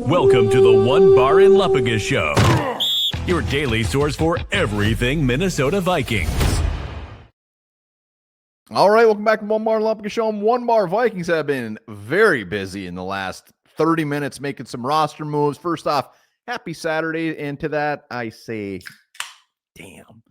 Welcome to the Onebar and Lupagus Show, your daily source for everything Minnesota Vikings. All right, welcome back to Onebar and Lupagus Show. Onebar Vikings have been very busy in the last 30 minutes making some roster moves. First off, happy Saturday, and to that I say, damn.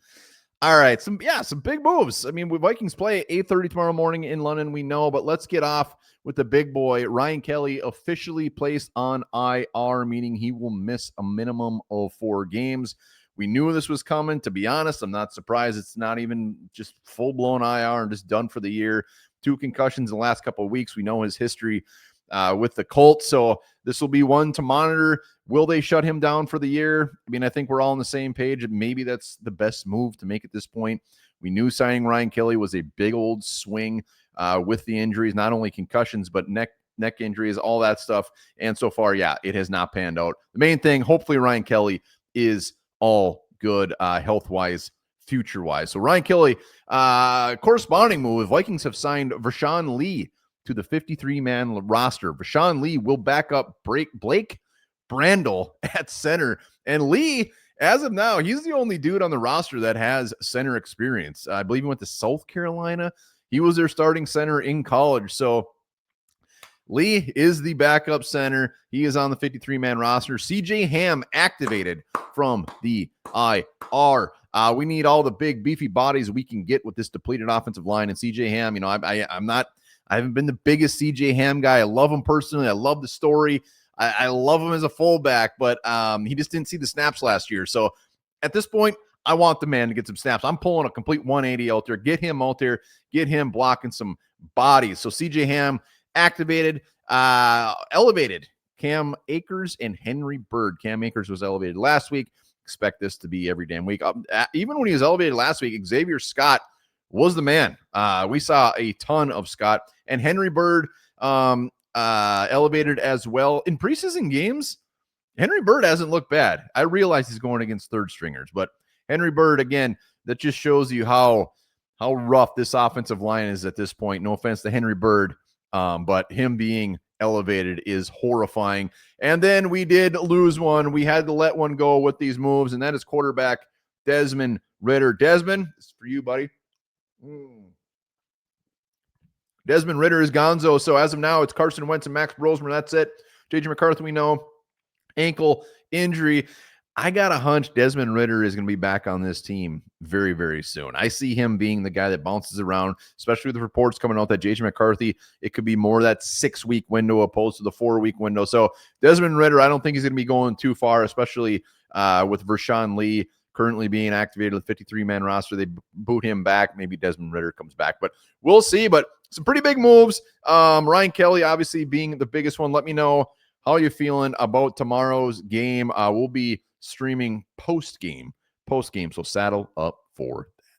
All right, some big moves. I mean, Vikings play at 8:30 tomorrow morning in London, we know, but let's get off with the big boy. Ryan Kelly officially placed on IR, meaning he will miss a minimum of 4 games. We knew this was coming. To be honest, I'm not surprised it's not even just full-blown IR and just done for the year. 2 concussions in the last couple of weeks. We know his history with the Colts, so this will be one to monitor. Will they shut him down for the year? I mean, I think we're all on the same page. Maybe that's the best move to make at this point. We knew signing Ryan Kelly was a big old swing with the injuries, not only concussions, but neck injuries, all that stuff. And so far, it has not panned out. The main thing, hopefully Ryan Kelly is all good health-wise, future-wise. So Ryan Kelly, corresponding move, Vikings have signed Vershawn Lee to the 53-man roster. Vershawn Lee will back up Blake Brandel at center. And Lee, as of now, he's the only dude on the roster that has center experience. I believe he went to South Carolina. He was their starting center in college. So Lee is the backup center. He is on the 53-man roster. CJ Ham activated from the IR. We need all the big, beefy bodies we can get with this depleted offensive line. And CJ Ham, I haven't been the biggest CJ Ham guy. I love him personally. I love the story. I love him as a fullback, but he just didn't see the snaps last year. So at this point, I want the man to get some snaps. I'm pulling a complete 180 out there. Get him out there. Get him blocking some bodies. So CJ Ham activated, elevated Cam Akers and Henry Bird. Cam Akers was elevated last week. Expect this to be every damn week. Even when he was elevated last week, Xavier Scott was the man. We saw a ton of Scott. And Henry Bird elevated as well. In preseason games, Henry Bird hasn't looked bad. I realize he's going against third stringers, but Henry Bird, again, that just shows you how rough this offensive line is at this point. No offense to Henry Bird, but him being elevated is horrifying. And then we did lose one. We had to let one go with these moves, and that is quarterback Desmond Ridder. Desmond, this is for you, buddy. Desmond Ridder is gonzo. So as of now, it's Carson Wentz and Max Brosmer. That's it. J.J. McCarthy, we know. Ankle injury. I got a hunch Desmond Ridder is going to be back on this team very, very soon. I see him being the guy that bounces around, especially with the reports coming out that J.J. McCarthy, it could be more that 6-week window opposed to the 4-week window. So Desmond Ridder, I don't think he's going to be going too far, especially with Vershawn Lee currently being activated with 53-man roster. They boot him back. Maybe Desmond Ridder comes back, but we'll see. But some pretty big moves. Ryan Kelly, obviously, being the biggest one. Let me know how you're feeling about tomorrow's game. We'll be streaming post-game. So saddle up for